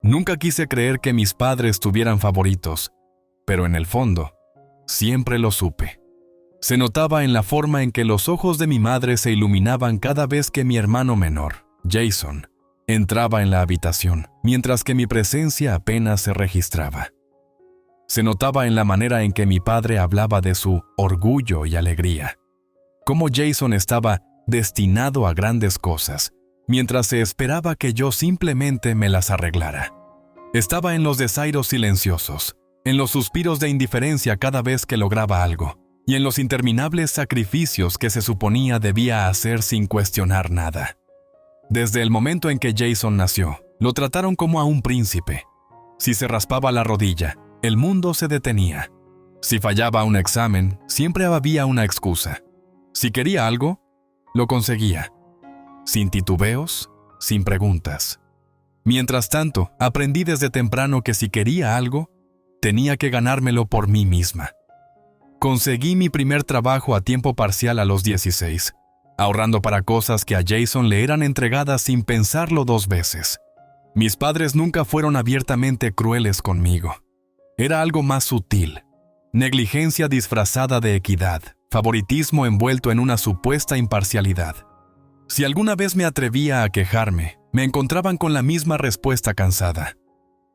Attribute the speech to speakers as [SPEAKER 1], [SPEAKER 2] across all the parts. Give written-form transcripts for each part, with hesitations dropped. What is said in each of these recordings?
[SPEAKER 1] Nunca quise creer que mis padres tuvieran favoritos, pero en el fondo, siempre lo supe. Se notaba en la forma en que los ojos de mi madre se iluminaban cada vez que mi hermano menor, Jason, entraba en la habitación, mientras que mi presencia apenas se registraba. Se notaba en la manera en que mi padre hablaba de su orgullo y alegría, cómo Jason estaba destinado a grandes cosas, mientras se esperaba que yo simplemente me las arreglara. Estaba en los desairos silenciosos, en los suspiros de indiferencia cada vez que lograba algo, y en los interminables sacrificios que se suponía debía hacer sin cuestionar nada. Desde el momento en que Jason nació, lo trataron como a un príncipe. Si se raspaba la rodilla, el mundo se detenía. Si fallaba un examen, siempre había una excusa. Si quería algo, lo conseguía. Sin titubeos, sin preguntas. Mientras tanto, aprendí desde temprano que si quería algo, tenía que ganármelo por mí misma. Conseguí mi primer trabajo a tiempo parcial a los 16, ahorrando para cosas que a Jason le eran entregadas sin pensarlo 2 veces. Mis padres nunca fueron abiertamente crueles conmigo. Era algo más sutil. Negligencia disfrazada de equidad, favoritismo envuelto en una supuesta imparcialidad. Si alguna vez me atrevía a quejarme, me encontraban con la misma respuesta cansada.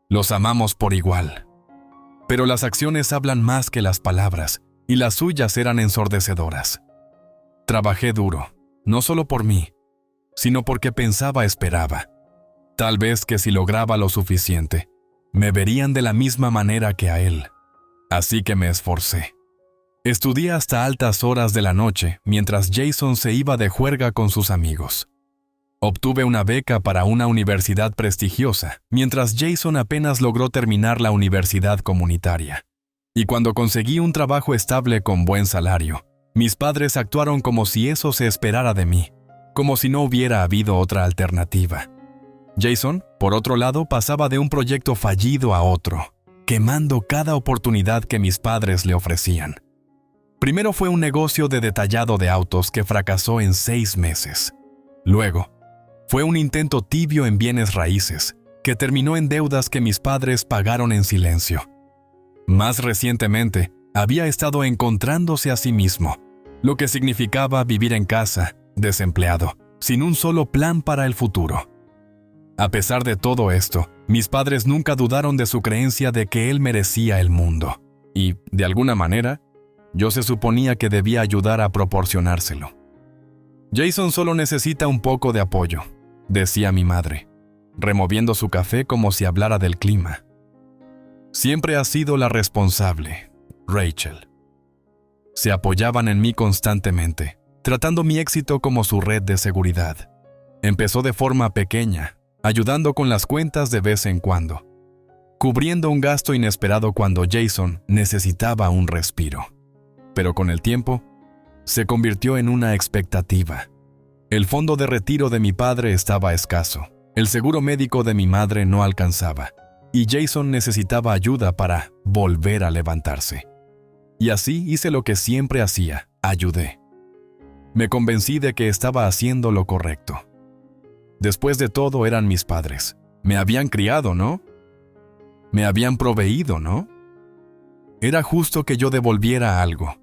[SPEAKER 1] Los amamos por igual. Pero las acciones hablan más que las palabras, y las suyas eran ensordecedoras. Trabajé duro, no solo por mí, sino porque esperaba. Tal vez que si lograba lo suficiente, me verían de la misma manera que a él. Así que me esforcé. Estudié hasta altas horas de la noche, mientras Jason se iba de juerga con sus amigos. Obtuve una beca para una universidad prestigiosa, mientras Jason apenas logró terminar la universidad comunitaria. Y cuando conseguí un trabajo estable con buen salario, mis padres actuaron como si eso se esperara de mí, como si no hubiera habido otra alternativa. Jason, por otro lado, pasaba de un proyecto fallido a otro, quemando cada oportunidad que mis padres le ofrecían. Primero fue un negocio de detallado de autos que fracasó en 6 meses. Luego, fue un intento tibio en bienes raíces, que terminó en deudas que mis padres pagaron en silencio. Más recientemente, había estado encontrándose a sí mismo, lo que significaba vivir en casa, desempleado, sin un solo plan para el futuro. A pesar de todo esto, mis padres nunca dudaron de su creencia de que él merecía el mundo, y, de alguna manera, yo se suponía que debía ayudar a proporcionárselo. Jason solo necesita un poco de apoyo, decía mi madre, removiendo su café como si hablara del clima. Siempre ha sido la responsable, Rachel. Se apoyaban en mí constantemente, tratando mi éxito como su red de seguridad. Empezó de forma pequeña, ayudando con las cuentas de vez en cuando, cubriendo un gasto inesperado cuando Jason necesitaba un respiro. Pero con el tiempo, se convirtió en una expectativa. El fondo de retiro de mi padre estaba escaso, el seguro médico de mi madre no alcanzaba, y Jason necesitaba ayuda para volver a levantarse. Y así hice lo que siempre hacía, ayudé. Me convencí de que estaba haciendo lo correcto. Después de todo eran mis padres. Me habían criado, ¿no? Me habían proveído, ¿no? Era justo que yo devolviera algo.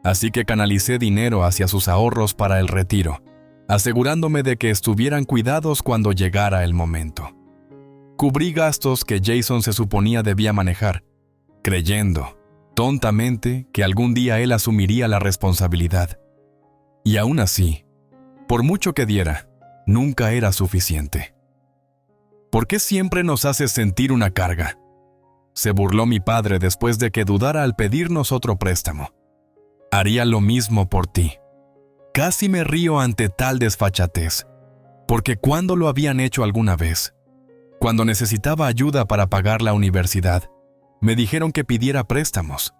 [SPEAKER 1] Así que canalicé dinero hacia sus ahorros para el retiro, asegurándome de que estuvieran cuidados cuando llegara el momento. Cubrí gastos que Jason se suponía debía manejar, creyendo, tontamente, que algún día él asumiría la responsabilidad. Y aún así, por mucho que diera, nunca era suficiente. ¿Por qué siempre nos haces sentir una carga? Se burló mi padre después de que dudara al pedirnos otro préstamo. Haría lo mismo por ti. Casi me río ante tal desfachatez, porque ¿cuándo lo habían hecho alguna vez? Cuando necesitaba ayuda para pagar la universidad, me dijeron que pidiera préstamos.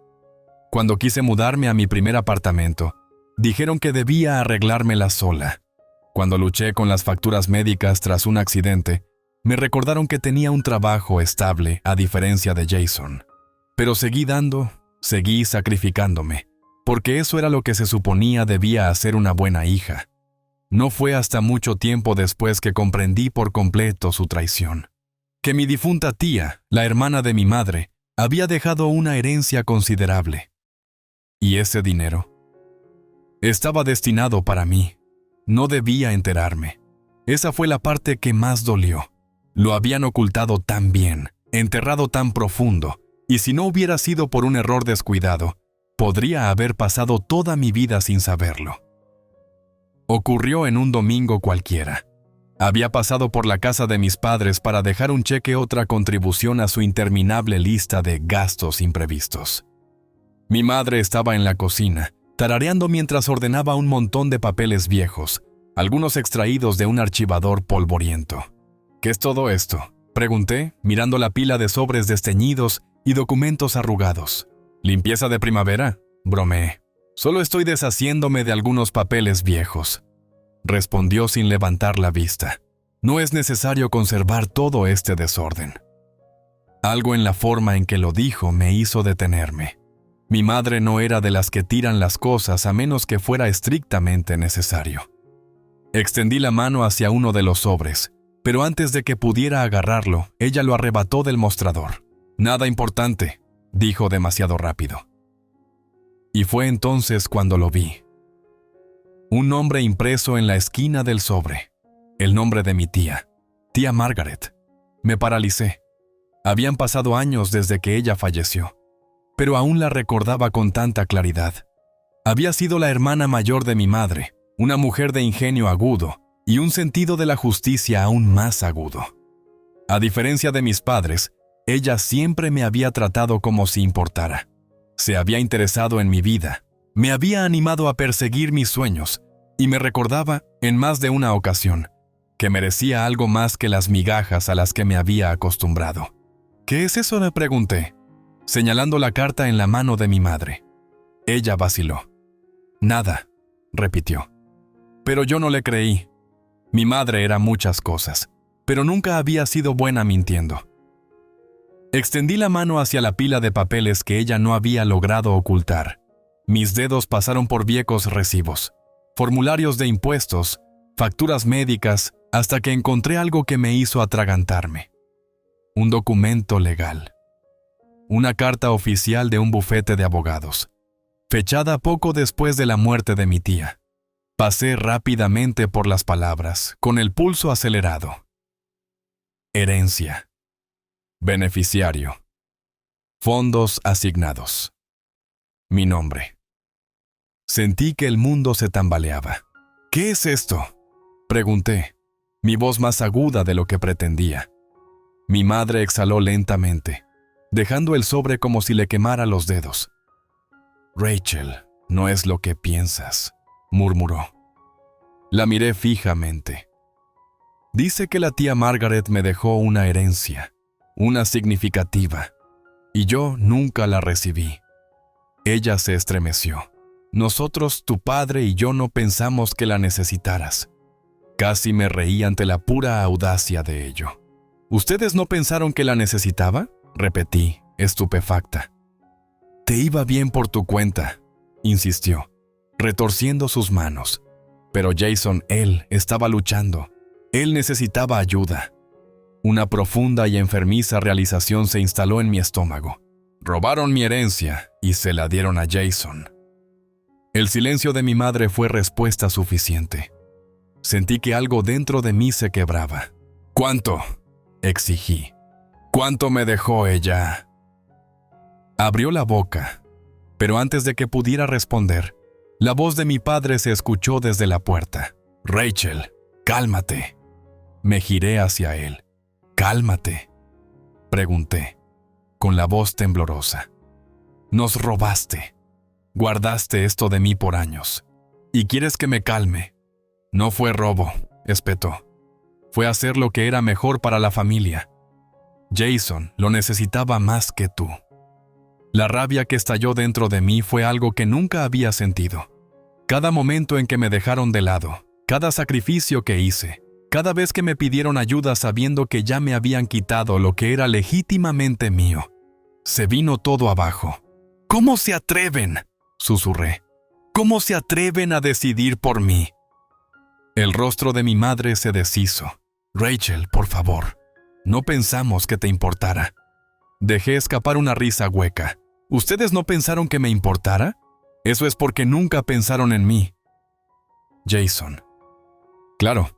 [SPEAKER 1] Cuando quise mudarme a mi primer apartamento, dijeron que debía arreglármela sola. Cuando luché con las facturas médicas tras un accidente, me recordaron que tenía un trabajo estable a diferencia de Jason. Pero seguí dando, seguí sacrificándome, porque eso era lo que se suponía debía hacer una buena hija. No fue hasta mucho tiempo después que comprendí por completo su traición. que mi difunta tía, la hermana de mi madre, había dejado una herencia considerable. ¿Y ese dinero? Estaba destinado para mí. No debía enterarme. Esa fue la parte que más dolió. Lo habían ocultado tan bien, enterrado tan profundo, y si no hubiera sido por un error descuidado, podría haber pasado toda mi vida sin saberlo. Ocurrió en un domingo cualquiera. Había pasado por la casa de mis padres para dejar un cheque otra contribución a su interminable lista de gastos imprevistos. Mi madre estaba en la cocina, tarareando mientras ordenaba un montón de papeles viejos, algunos extraídos de un archivador polvoriento. ¿Qué es todo esto?, pregunté, mirando la pila de sobres desteñidos y documentos arrugados. ¿Limpieza de primavera?, bromeé. Solo estoy deshaciéndome de algunos papeles viejos, respondió sin levantar la vista. No es necesario conservar todo este desorden. Algo en la forma en que lo dijo me hizo detenerme. Mi madre no era de las que tiran las cosas a menos que fuera estrictamente necesario. Extendí la mano hacia uno de los sobres, pero antes de que pudiera agarrarlo, ella lo arrebató del mostrador. «Nada importante», dijo demasiado rápido. Y fue entonces cuando lo vi. Un nombre impreso en la esquina del sobre. El nombre de mi tía Margaret. Me paralicé. Habían pasado años desde que ella falleció, pero aún la recordaba con tanta claridad. Había sido la hermana mayor de mi madre, una mujer de ingenio agudo y un sentido de la justicia aún más agudo. A diferencia de mis padres, ella siempre me había tratado como si importara. Se había interesado en mi vida, me había animado a perseguir mis sueños y me recordaba, en más de una ocasión, que merecía algo más que las migajas a las que me había acostumbrado. «¿Qué es eso?», le pregunté, señalando la carta en la mano de mi madre. Ella vaciló. «Nada», repitió. Pero yo no le creí. Mi madre era muchas cosas, pero nunca había sido buena mintiendo. Extendí la mano hacia la pila de papeles que ella no había logrado ocultar. Mis dedos pasaron por viejos recibos, formularios de impuestos, facturas médicas, hasta que encontré algo que me hizo atragantarme. Un documento legal. Una carta oficial de un bufete de abogados, fechada poco después de la muerte de mi tía. Pasé rápidamente por las palabras, con el pulso acelerado. Herencia. Beneficiario. Fondos asignados. Mi nombre. Sentí que el mundo se tambaleaba. «¿Qué es esto?», pregunté, mi voz más aguda de lo que pretendía. Mi madre exhaló lentamente, dejando el sobre como si le quemara los dedos. «Rachel, no es lo que piensas», murmuró. La miré fijamente. «Dice que la tía Margaret me dejó una herencia, una significativa, y yo nunca la recibí». Ella se estremeció. «Nosotros, tu padre y yo, no pensamos que la necesitaras». Casi me reí ante la pura audacia de ello. «¿Ustedes no pensaron que la necesitaba?», repetí, estupefacta. «Te iba bien por tu cuenta», insistió, retorciendo sus manos. Pero Jason, él estaba luchando. Él necesitaba ayuda. Una profunda y enfermiza realización se instaló en mi estómago. Robaron mi herencia y se la dieron a Jason. El silencio de mi madre fue respuesta suficiente. Sentí que algo dentro de mí se quebraba. «¿Cuánto?», exigí. «¿Cuánto me dejó ella?». Abrió la boca, pero antes de que pudiera responder, la voz de mi padre se escuchó desde la puerta. «Rachel, cálmate». Me giré hacia él. «¿Cálmate?», pregunté, con la voz temblorosa. «Nos robaste. Guardaste esto de mí por años. ¿Y quieres que me calme?». «No fue robo», espetó. «Fue hacer lo que era mejor para la familia. Jason lo necesitaba más que tú». La rabia que estalló dentro de mí fue algo que nunca había sentido. Cada momento en que me dejaron de lado, cada sacrificio que hice, cada vez que me pidieron ayuda sabiendo que ya me habían quitado lo que era legítimamente mío, se vino todo abajo. «¿Cómo se atreven?», susurré. «¿Cómo se atreven a decidir por mí?». El rostro de mi madre se deshizo. «Rachel, por favor, No pensamos que te importara. Dejé escapar una risa hueca. ¿Ustedes no pensaron que me importara? Eso es porque nunca pensaron en mí. Jason. Claro,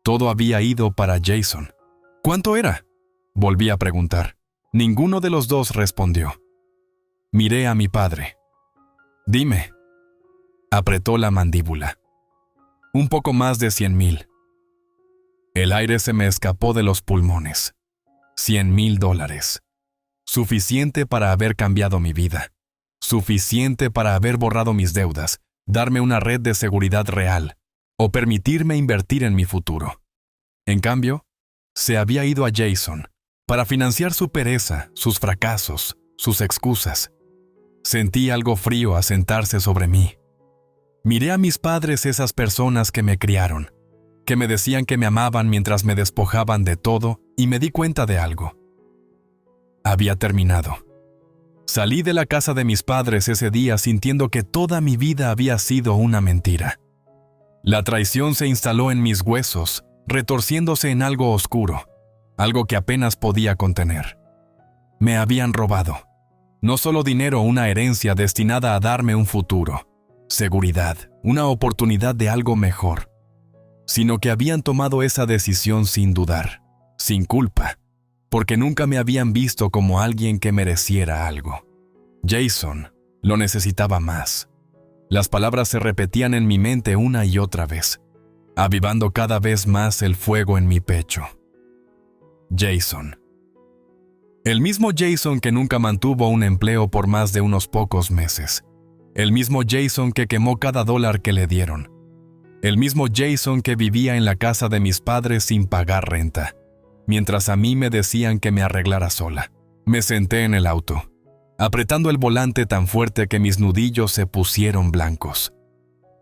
[SPEAKER 1] todo había ido para Jason. ¿Cuánto era? Volví a preguntar. Ninguno de los dos respondió. Miré a mi padre. Dime. Apretó la mandíbula. Un poco más de 100,000. El aire se me escapó de los pulmones. $100,000. Suficiente para haber cambiado mi vida. Suficiente para haber borrado mis deudas, darme una red de seguridad real, o permitirme invertir en mi futuro. En cambio, se había ido a Jason para financiar su pereza, sus fracasos, sus excusas. Sentí algo frío asentarse sobre mí. Miré a mis padres, esas personas que me criaron, que me decían que me amaban mientras me despojaban de todo, y me di cuenta de algo. Había terminado. Salí de la casa de mis padres ese día sintiendo que toda mi vida había sido una mentira. La traición se instaló en mis huesos, retorciéndose en algo oscuro, algo que apenas podía contener. Me habían robado. No solo dinero, una herencia destinada a darme un futuro, seguridad, una oportunidad de algo mejor, sino que habían tomado esa decisión sin dudar, sin culpa, porque nunca me habían visto como alguien que mereciera algo. Jason lo necesitaba más. Las palabras se repetían en mi mente una y otra vez, avivando cada vez más el fuego en mi pecho. Jason. El mismo Jason que nunca mantuvo un empleo por más de unos pocos meses. El mismo Jason que quemó cada dólar que le dieron. El mismo Jason que vivía en la casa de mis padres sin pagar renta, mientras a mí me decían que me arreglara sola. Me senté en el auto, apretando el volante tan fuerte que mis nudillos se pusieron blancos.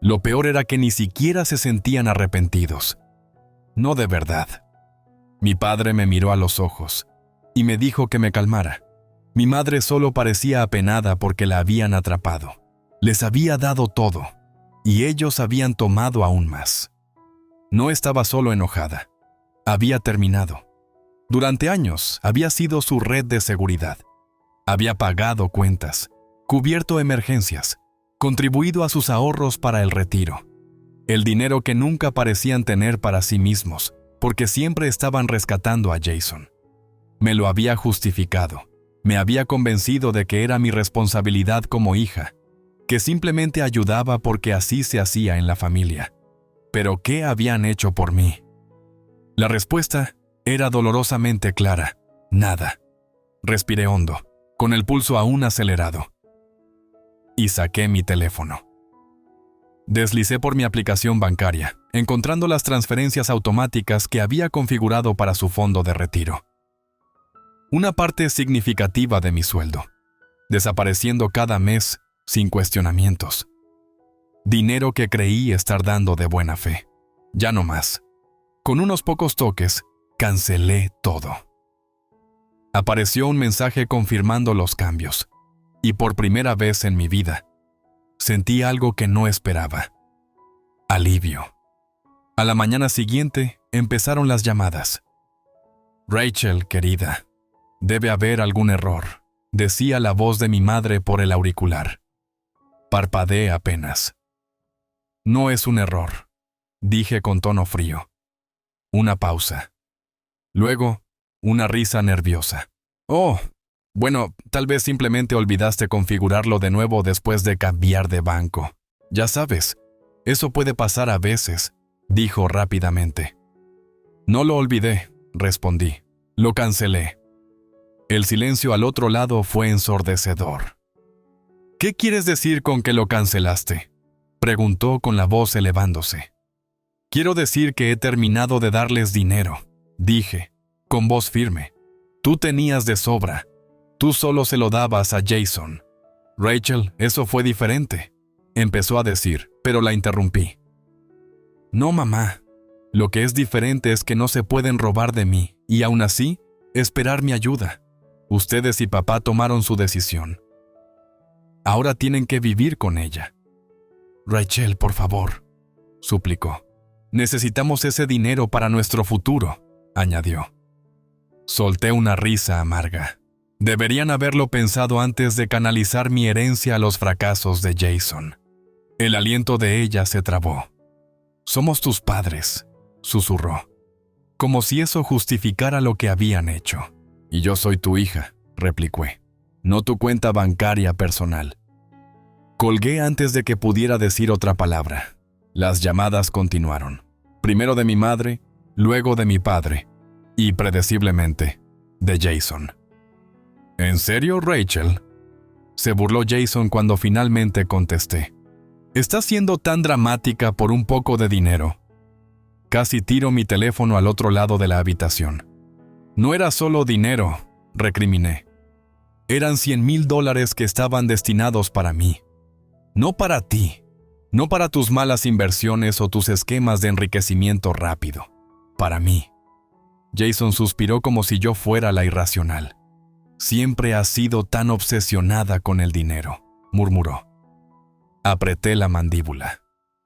[SPEAKER 1] Lo peor era que ni siquiera se sentían arrepentidos. No de verdad. Mi padre me miró a los ojos y me dijo que me calmara. Mi madre solo parecía apenada porque la habían atrapado. Les había dado todo, y ellos habían tomado aún más. No estaba solo enojada. Había terminado. Durante años había sido su red de seguridad. Había pagado cuentas, cubierto emergencias, contribuido a sus ahorros para el retiro. El dinero que nunca parecían tener para sí mismos, porque siempre estaban rescatando a Jason. Me lo había justificado. Me había convencido de que era mi responsabilidad como hija, que simplemente ayudaba porque así se hacía en la familia. Pero ¿qué habían hecho por mí? La respuesta era dolorosamente clara: nada. Respiré hondo, con el pulso aún acelerado, y saqué mi teléfono. Deslicé por mi aplicación bancaria, encontrando las transferencias automáticas que había configurado para su fondo de retiro. Una parte significativa de mi sueldo, desapareciendo cada mes sin cuestionamientos. Dinero que creí estar dando de buena fe. Ya no más. Con unos pocos toques, cancelé todo. Apareció un mensaje confirmando los cambios, y por primera vez en mi vida, sentí algo que no esperaba. Alivio. A la mañana siguiente, empezaron las llamadas. Rachel, querida, debe haber algún error, decía la voz de mi madre por el auricular. Parpadeé apenas. No es un error, dije con tono frío. Una pausa. Luego, una risa nerviosa. Oh, bueno, tal vez simplemente olvidaste configurarlo de nuevo después de cambiar de banco. Ya sabes, eso puede pasar a veces, dijo rápidamente. No lo olvidé, respondí. Lo cancelé. El silencio al otro lado fue ensordecedor. ¿Qué quieres decir con que lo cancelaste?, preguntó con la voz elevándose. Quiero decir que he terminado de darles dinero, dije, con voz firme. Tú tenías de sobra. Tú solo se lo dabas a Jason. Rachel, eso fue diferente, empezó a decir, pero la interrumpí. No, mamá. Lo que es diferente es que no se pueden robar de mí, y aún así, esperar mi ayuda. Ustedes y papá tomaron su decisión. Ahora tienen que vivir con ella. Rachel, por favor, suplicó. Necesitamos ese dinero para nuestro futuro, añadió. Solté una risa amarga. Deberían haberlo pensado antes de canalizar mi herencia a los fracasos de Jason. El aliento de ella se trabó. «Somos tus padres», susurró, como si eso justificara lo que habían hecho. «Y yo soy tu hija», repliqué, «no tu cuenta bancaria personal». Colgué antes de que pudiera decir otra palabra. Las llamadas continuaron. Primero de mi madre, luego de mi padre, y predeciblemente, de Jason. «¿En serio, Rachel?», se burló Jason cuando finalmente contesté. «¿Estás siendo tan dramática por un poco de dinero?». Casi tiro mi teléfono al otro lado de la habitación. «No era solo dinero», recriminé. «Eran $100,000 que estaban destinados para mí. No para ti. No para tus malas inversiones o tus esquemas de enriquecimiento rápido. Para mí». Jason suspiró como si yo fuera la irracional. «Siempre has sido tan obsesionada con el dinero», murmuró. Apreté la mandíbula.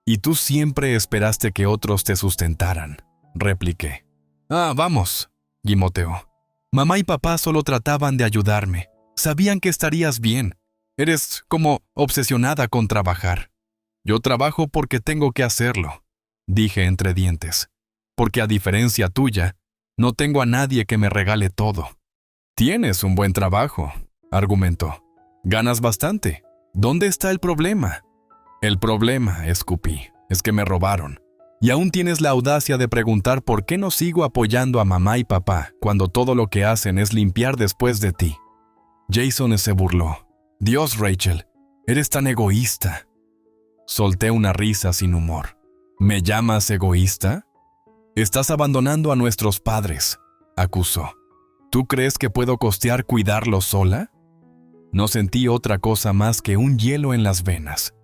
[SPEAKER 1] «Y tú siempre esperaste que otros te sustentaran», repliqué. «Ah, vamos», gimoteó. «Mamá y papá solo trataban de ayudarme. Sabían que estarías bien. Eres como obsesionada con trabajar». «Yo trabajo porque tengo que hacerlo», dije entre dientes. «Porque a diferencia tuya, no tengo a nadie que me regale todo». «Tienes un buen trabajo», argumentó. «Ganas bastante. ¿Dónde está el problema?». «El problema», escupí, «es que me robaron. Y aún tienes la audacia de preguntar por qué no sigo apoyando a mamá y papá cuando todo lo que hacen es limpiar después de ti». Jason se burló. «Dios, Rachel, eres tan egoísta». Solté una risa sin humor. «¿Me llamas egoísta?». «Estás abandonando a nuestros padres», acusó. «¿Tú crees que puedo costear cuidarlos sola?». No sentí otra cosa más que un hielo en las venas.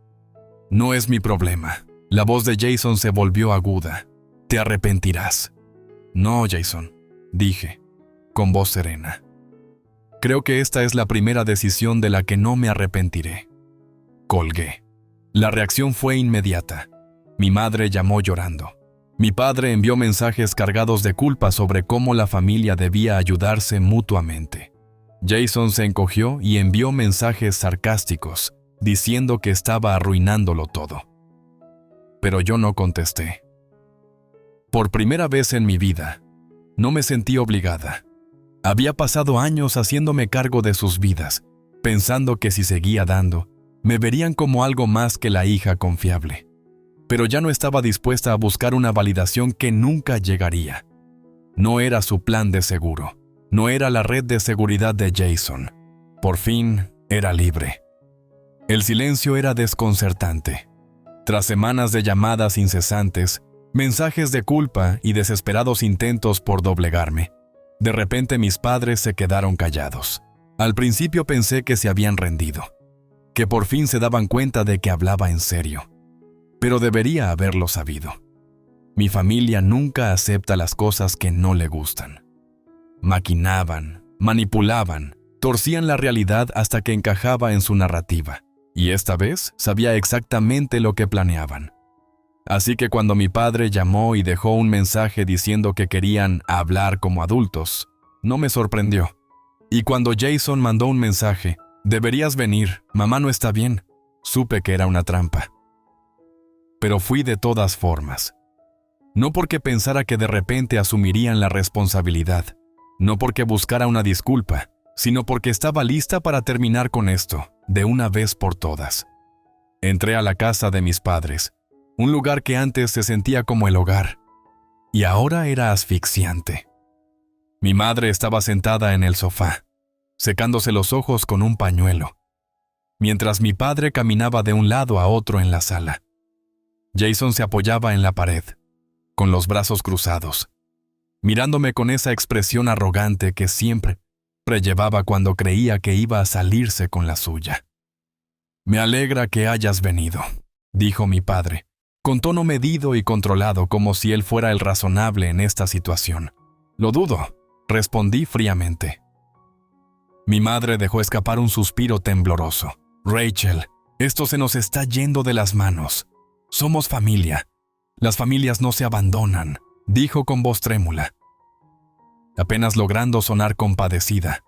[SPEAKER 1] «No es mi problema». La voz de Jason se volvió aguda. «Te arrepentirás». «No, Jason», dije, con voz serena. «Creo que esta es la primera decisión de la que no me arrepentiré». Colgué. La reacción fue inmediata. Mi madre llamó llorando. Mi padre envió mensajes cargados de culpa sobre cómo la familia debía ayudarse mutuamente. Jason se encogió y envió mensajes sarcásticos, diciendo que estaba arruinándolo todo. Pero yo no contesté. Por primera vez en mi vida, no me sentí obligada. Había pasado años haciéndome cargo de sus vidas, pensando que si seguía dando, me verían como algo más que la hija confiable. Pero ya no estaba dispuesta a buscar una validación que nunca llegaría. No era su plan de seguro. No era la red de seguridad de Jason. Por fin, era libre. El silencio era desconcertante. Tras semanas de llamadas incesantes, mensajes de culpa y desesperados intentos por doblegarme, de repente mis padres se quedaron callados. Al principio pensé que se habían rendido, que por fin se daban cuenta de que hablaba en serio. Pero debería haberlo sabido. Mi familia nunca acepta las cosas que no le gustan. Maquinaban, manipulaban, torcían la realidad hasta que encajaba en su narrativa. Y esta vez sabía exactamente lo que planeaban. Así que cuando mi padre llamó y dejó un mensaje diciendo que querían hablar como adultos, no me sorprendió. Y cuando Jason mandó un mensaje, «Deberías venir, mamá no está bien», supe que era una trampa. Pero fui de todas formas. No porque pensara que de repente asumirían la responsabilidad, no porque buscara una disculpa, sino porque estaba lista para terminar con esto, de una vez por todas. Entré a la casa de mis padres, un lugar que antes se sentía como el hogar, y ahora era asfixiante. Mi madre estaba sentada en el sofá, secándose los ojos con un pañuelo, mientras mi padre caminaba de un lado a otro en la sala. Jason se apoyaba en la pared, con los brazos cruzados, mirándome con esa expresión arrogante que siempre llevaba cuando creía que iba a salirse con la suya. «Me alegra que hayas venido», dijo mi padre, con tono medido y controlado como si él fuera el razonable en esta situación. «Lo dudo», respondí fríamente. Mi madre dejó escapar un suspiro tembloroso. «Rachel, esto se nos está yendo de las manos. Somos familia. Las familias no se abandonan», dijo con voz trémula. apenas logrando sonar compadecida.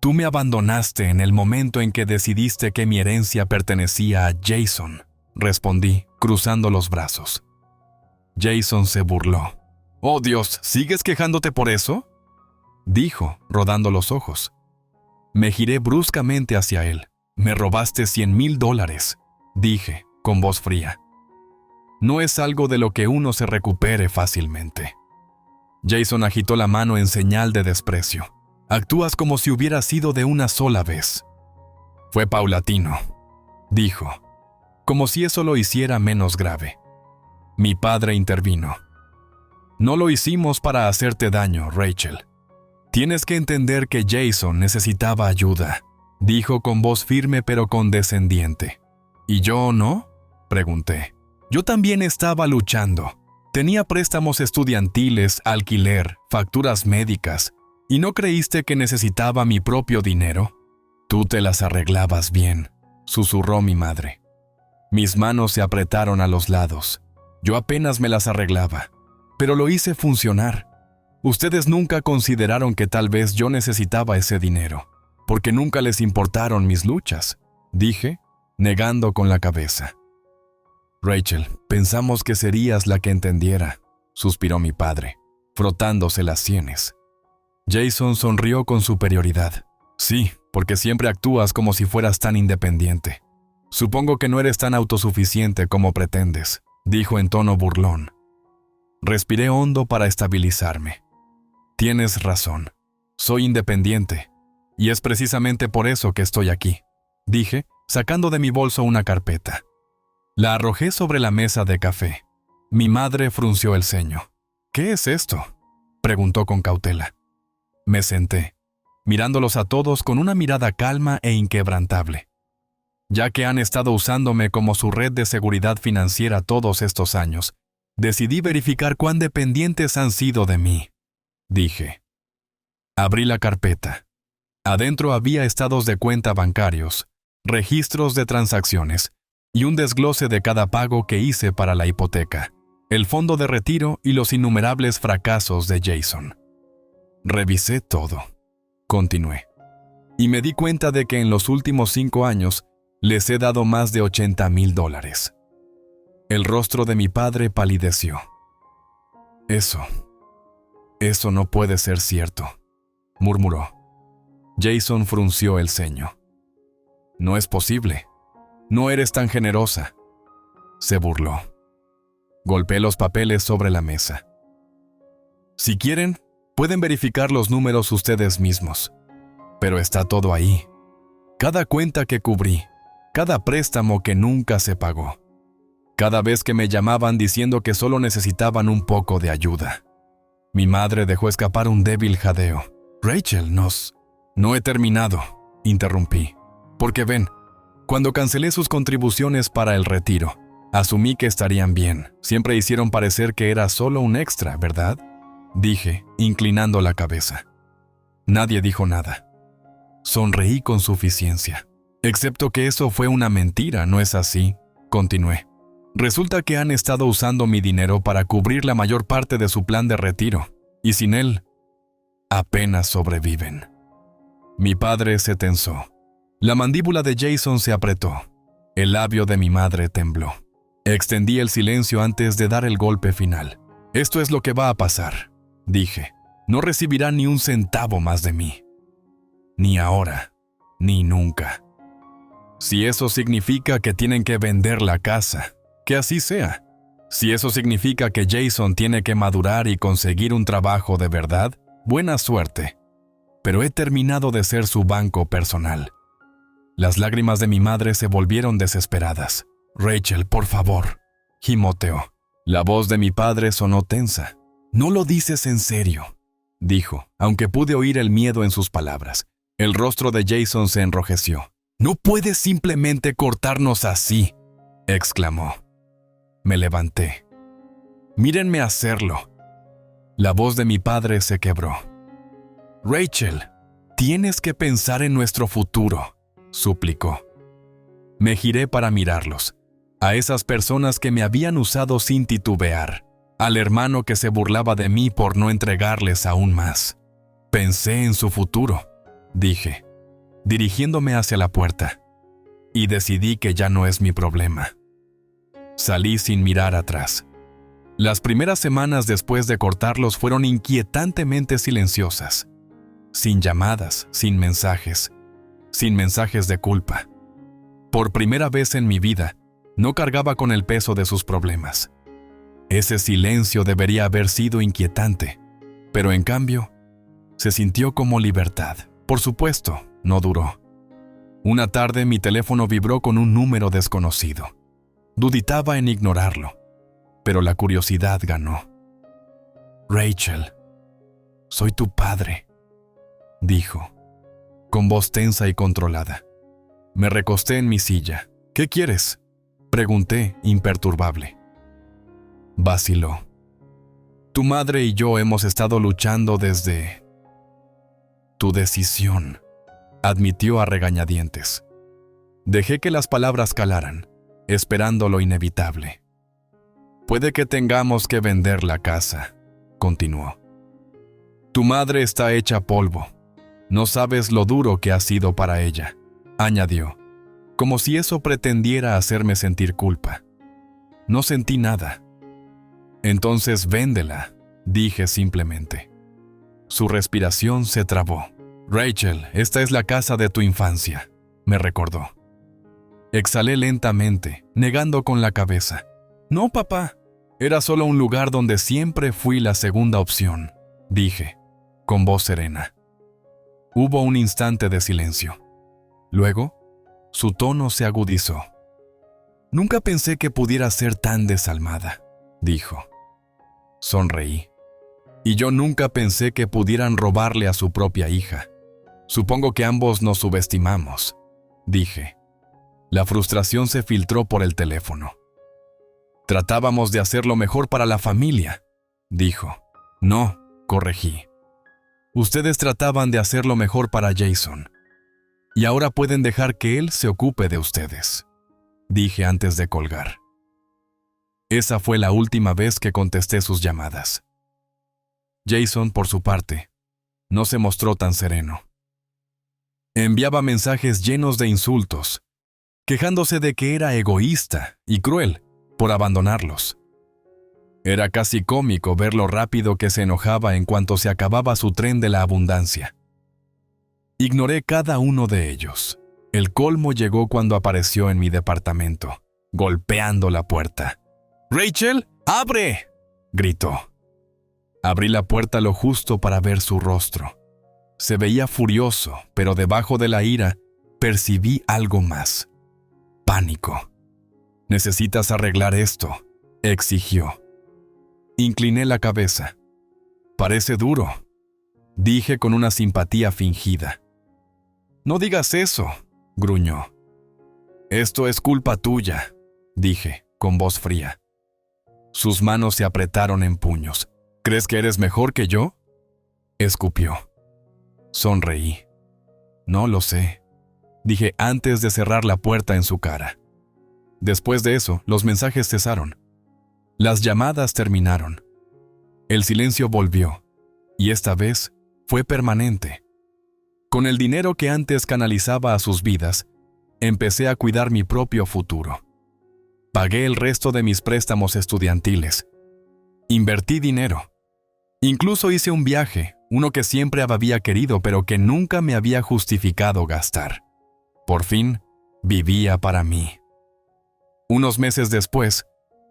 [SPEAKER 1] Tú me abandonaste en el momento en que decidiste que mi herencia pertenecía a Jason, respondí, cruzando los brazos. Jason se burló. «Oh Dios, ¿sigues quejándote por eso?», dijo, rodando los ojos. Me giré bruscamente hacia él. «Me robaste $100,000», dije, con voz fría. No es algo de lo que uno se recupere fácilmente. Jason agitó la mano en señal de desprecio. «Actúas como si hubiera sido de una sola vez». «Fue paulatino», dijo, como si eso lo hiciera menos grave. Mi padre intervino. «No lo hicimos para hacerte daño, Rachel. Tienes que entender que Jason necesitaba ayuda», dijo con voz firme pero condescendiente. «¿Y yo no?», pregunté. «Yo también estaba luchando. Tenía préstamos estudiantiles, alquiler, facturas médicas. ¿Y no creíste que necesitaba mi propio dinero?». «Tú te las arreglabas bien», susurró mi madre. Mis manos se apretaron a los lados. Yo apenas me las arreglaba, pero lo hice funcionar. Ustedes nunca consideraron que tal vez yo necesitaba ese dinero, porque nunca les importaron mis luchas», dije, negando con la cabeza. «Rachel, pensamos que serías la que entendiera», suspiró mi padre, frotándose las sienes. Jason sonrió con superioridad. «Sí, porque siempre actúas como si fueras tan independiente. Supongo que no eres tan autosuficiente como pretendes», dijo en tono burlón. Respiré hondo para estabilizarme. «Tienes razón. Soy independiente. Y es precisamente por eso que estoy aquí», dije, sacando de mi bolso una carpeta. La arrojé sobre la mesa de café. Mi madre frunció el ceño. «¿Qué es esto?», preguntó con cautela. Me senté, mirándolos a todos con una mirada calma e inquebrantable. Ya que han estado usándome como su red de seguridad financiera todos estos años, decidí verificar cuán dependientes han sido de mí, dije. Abrí la carpeta. Adentro había estados de cuenta bancarios, registros de transacciones y un desglose de cada pago que hice para la hipoteca, el fondo de retiro y los innumerables fracasos de Jason. Revisé todo. Continué. Y me di cuenta de que en los últimos 5 años les he dado más de $80,000. El rostro de mi padre palideció. Eso no puede ser cierto, murmuró. Jason frunció el ceño. No es posible. No eres tan generosa. Se burló. Golpeé los papeles sobre la mesa. Si quieren, pueden verificar los números ustedes mismos. Pero está todo ahí. Cada cuenta que cubrí, cada préstamo que nunca se pagó. Cada vez que me llamaban diciendo que solo necesitaban un poco de ayuda. Mi madre dejó escapar un débil jadeo. Rachel, No he terminado, interrumpí. Porque ven, cuando cancelé sus contribuciones para el retiro, asumí que estarían bien. Siempre hicieron parecer que era solo un extra, ¿verdad?, dije, inclinando la cabeza. Nadie dijo nada. Sonreí con suficiencia. Excepto que eso fue una mentira, ¿no es así?, continué. Resulta que han estado usando mi dinero para cubrir la mayor parte de su plan de retiro, y sin él, apenas sobreviven. Mi padre se tensó. La mandíbula de Jason se apretó. El labio de mi madre tembló. Extendí el silencio antes de dar el golpe final. Esto es lo que va a pasar, dije. No recibirá ni un centavo más de mí. Ni ahora, ni nunca. Si eso significa que tienen que vender la casa, que así sea. Si eso significa que Jason tiene que madurar y conseguir un trabajo de verdad, buena suerte. Pero he terminado de ser su banco personal. Las lágrimas de mi madre se volvieron desesperadas. Rachel, por favor, gimoteó. La voz de mi padre sonó tensa. No lo dices en serio, dijo, aunque pude oír el miedo en sus palabras. El rostro de Jason se enrojeció. No puedes simplemente cortarnos así, exclamó. Me levanté. Mírenme hacerlo. La voz de mi padre se quebró. Rachel, tienes que pensar en nuestro futuro, suplicó. Me giré para mirarlos, a esas personas que me habían usado sin titubear, al hermano que se burlaba de mí por no entregarles aún más. Pensé en su futuro, dije, dirigiéndome hacia la puerta, y decidí que ya no es mi problema. Salí sin mirar atrás. Las primeras semanas después de cortarlos fueron inquietantemente silenciosas, sin llamadas, sin mensajes de culpa. Por primera vez en mi vida, no cargaba con el peso de sus problemas. Ese silencio debería haber sido inquietante, pero en cambio, se sintió como libertad. Por supuesto, no duró. Una tarde mi teléfono vibró con un número desconocido. Duditaba en ignorarlo, pero la curiosidad ganó. Rachel, soy tu padre, dijo, con voz tensa y controlada. Me recosté en mi silla. ¿Qué quieres?, pregunté, imperturbable. Vaciló. Tu madre y yo hemos estado luchando desde... Tu decisión, admitió a regañadientes. Dejé que las palabras calaran, esperando lo inevitable. Puede que tengamos que vender la casa, continuó. Tu madre está hecha polvo. No sabes lo duro que ha sido para ella, añadió, como si eso pretendiera hacerme sentir culpa. No sentí nada. Entonces véndela, dije simplemente. Su respiración se trabó. Rachel, esta es la casa de tu infancia, me recordó. Exhalé lentamente, negando con la cabeza. No, papá, era solo un lugar donde siempre fui la segunda opción, dije, con voz serena. Hubo un instante de silencio. Luego, su tono se agudizó. Nunca pensé que pudiera ser tan desalmada, dijo. Sonreí. Y yo nunca pensé que pudieran robarle a su propia hija. Supongo que ambos nos subestimamos, dije. La frustración se filtró por el teléfono. Tratábamos de hacer lo mejor para la familia, dijo. No, corregí. Ustedes trataban de hacer lo mejor para Jason. Y ahora pueden dejar que él se ocupe de ustedes, dije antes de colgar. Esa fue la última vez que contesté sus llamadas. Jason, por su parte, no se mostró tan sereno. Enviaba mensajes llenos de insultos, quejándose de que era egoísta y cruel por abandonarlos. Era casi cómico ver lo rápido que se enojaba en cuanto se acababa su tren de la abundancia. Ignoré cada uno de ellos. El colmo llegó cuando apareció en mi departamento, golpeando la puerta. «¡Rachel, abre!», gritó. Abrí la puerta lo justo para ver su rostro. Se veía furioso, pero debajo de la ira percibí algo más. Pánico. «Necesitas arreglar esto», exigió. Incliné la cabeza. «Parece duro», dije con una simpatía fingida. «No digas eso», gruñó. «Esto es culpa tuya», dije, con voz fría. Sus manos se apretaron en puños. «¿Crees que eres mejor que yo?», escupió. Sonreí. «No lo sé», dije antes de cerrar la puerta en su cara. Después de eso, los mensajes cesaron. Las llamadas terminaron. El silencio volvió, y esta vez fue permanente. Con el dinero que antes canalizaba a sus vidas, empecé a cuidar mi propio futuro. Pagué el resto de mis préstamos estudiantiles. Invertí dinero. Incluso hice un viaje, uno que siempre había querido pero que nunca me había justificado gastar. Por fin, vivía para mí. Unos meses después,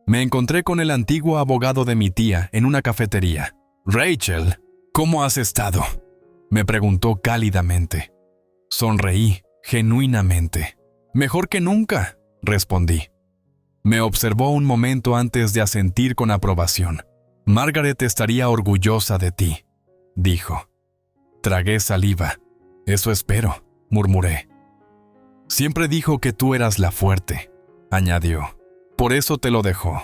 [SPEAKER 1] me encontré con el antiguo abogado de mi tía en una cafetería. «Rachel, ¿cómo has estado?», me preguntó cálidamente. Sonreí, genuinamente. «Mejor que nunca», respondí. Me observó un momento antes de asentir con aprobación. «Margaret estaría orgullosa de ti», dijo. Tragué saliva. «Eso espero», murmuré. «Siempre dijo que tú eras la fuerte», añadió. «Por eso te lo dejó.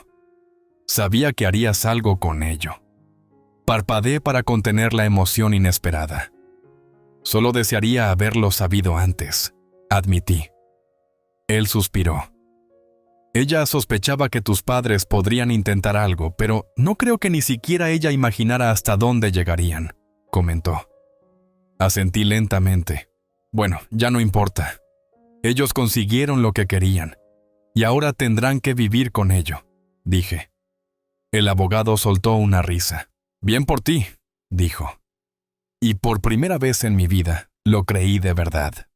[SPEAKER 1] Sabía que harías algo con ello». Parpadeé para contener la emoción inesperada. «Solo desearía haberlo sabido antes», admití. Él suspiró. Ella sospechaba que tus padres podrían intentar algo, pero no creo que ni siquiera ella imaginara hasta dónde llegarían, comentó. Asentí lentamente. Bueno, ya no importa. Ellos consiguieron lo que querían, y ahora tendrán que vivir con ello, dije. El abogado soltó una risa. Bien por ti, dijo. Y por primera vez en mi vida, lo creí de verdad.